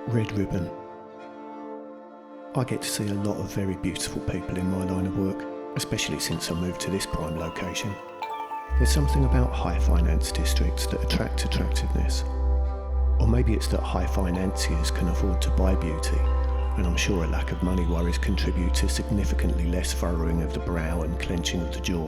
Red ribbon. I get to see a lot of very beautiful people in my line of work, especially since I moved to this prime location. There's something about high finance districts that attract attractiveness. Or maybe it's that high financiers can afford to buy beauty, and I'm sure a lack of money worries contribute to significantly less furrowing of the brow and clenching of the jaw.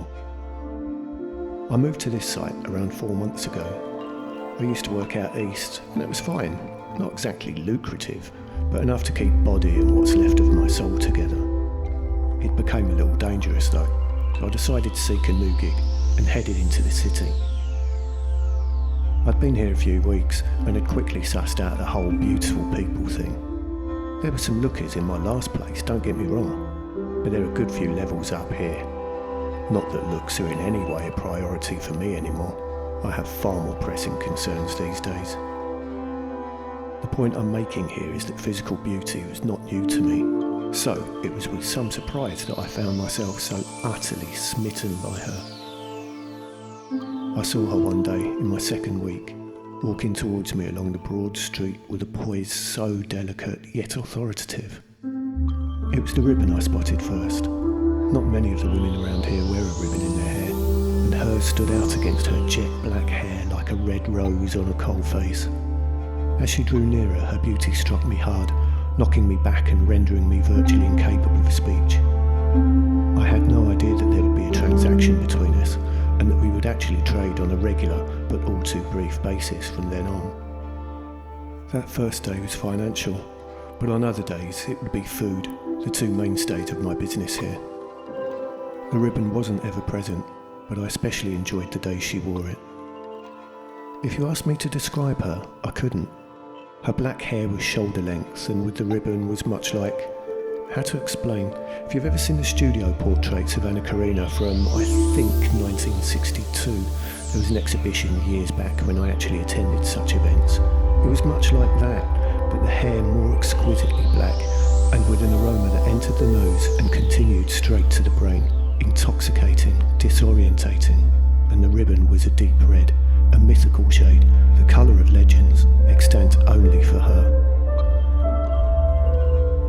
I moved to this site around 4 months ago. I used to work out east, and it was fine. Not exactly lucrative, but enough to keep body and what's left of my soul together. It became a little dangerous though, so I decided to seek a new gig and headed into the city. I'd been here a few weeks and had quickly sussed out the whole beautiful people thing. There were some lookers in my last place, don't get me wrong, but there are a good few levels up here. Not that looks are in any way a priority for me anymore. I have far more pressing concerns these days. The point I'm making here is that physical beauty was not new to me, so it was with some surprise that I found myself so utterly smitten by her. I saw her one day in my second week, walking towards me along the broad street with a poise so delicate yet authoritative. It was the ribbon I spotted first. Not many of the women around here wear a ribbon in their hair, and hers stood out against her jet black hair like a red rose on a coal face. As she drew nearer, her beauty struck me hard, knocking me back and rendering me virtually incapable of speech. I had no idea that there would be a transaction between us, and that we would actually trade on a regular but all too brief basis from then on. That first day was financial, but on other days it would be food, the two mainstays of my business here. The ribbon wasn't ever present, but I especially enjoyed the day she wore it. If you asked me to describe her, I couldn't. Her black hair was shoulder length, and with the ribbon was much like... How to explain? If you've ever seen the studio portraits of Anna Karina from, I think, 1962, there was an exhibition years back when I actually attended such events. It was much like that, but the hair more exquisitely black, and with an aroma that entered the nose and continued straight to the brain. Intoxicating, disorientating, and the ribbon was a deep red, a mythical shade, the colour of legends, extant only for her.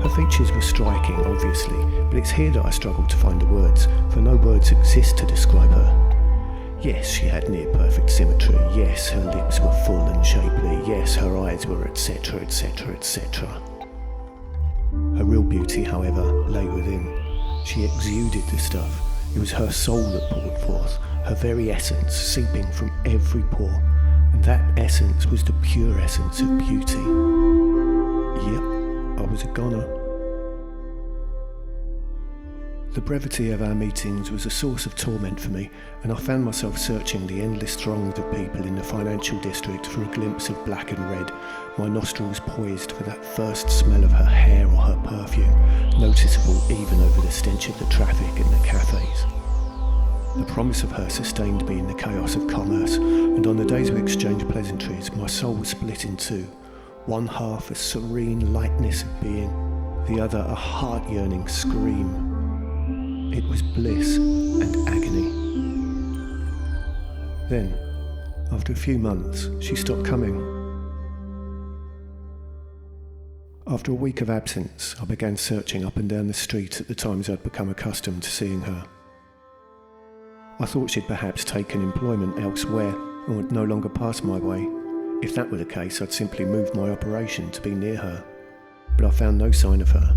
Her features were striking, obviously, but it's here that I struggle to find the words, for no words exist to describe her. Yes, she had near-perfect symmetry, yes, her lips were full and shapely, yes, her eyes were etc, etc, etc. Her real beauty, however, lay within. She exuded the stuff. It was her soul that poured forth, her very essence seeping from every pore, and that essence was the pure essence of beauty. Yep, I was a goner. The brevity of our meetings was a source of torment for me, and I found myself searching the endless throngs of people in the financial district for a glimpse of black and red, my nostrils poised for that first smell of her hair or her perfume, noticeable even over the stench of the traffic in the cafes. The promise of her sustained me in the chaos of commerce, and on the days we exchanged pleasantries, my soul was split in two, one half a serene lightness of being, the other a heart-yearning scream. It was bliss and agony. Then, after a few months, she stopped coming. After a week of absence, I began searching up and down the street at the times I'd become accustomed to seeing her. I thought she'd perhaps taken employment elsewhere and would no longer pass my way. If that were the case, I'd simply move my operation to be near her. But I found no sign of her.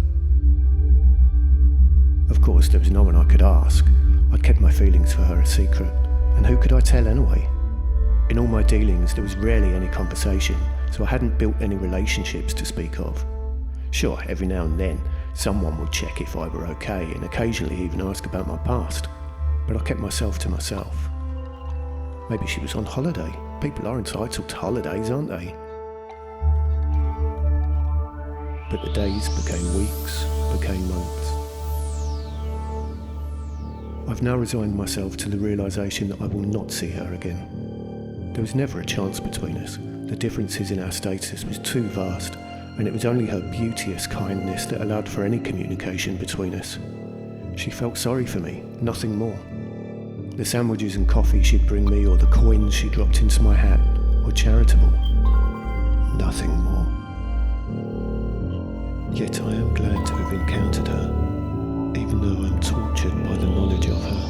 Of course, there was no one I could ask. I'd kept my feelings for her a secret, and who could I tell anyway? In all my dealings, there was rarely any conversation, so I hadn't built any relationships to speak of. Sure, every now and then, someone would check if I were okay, and occasionally even ask about my past, but I kept myself to myself. Maybe she was on holiday. People are entitled to holidays, aren't they? But the days became weeks, became months. I've now resigned myself to the realisation that I will not see her again. There was never a chance between us. The differences in our status was too vast, and it was only her beauteous kindness that allowed for any communication between us. She felt sorry for me, nothing more. The sandwiches and coffee she'd bring me, or the coins she dropped into my hat, were charitable. Nothing more. Yet I am glad to have encountered her, even though I'm tortured by the knowledge of her.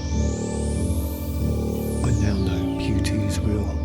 I now know beauty is real.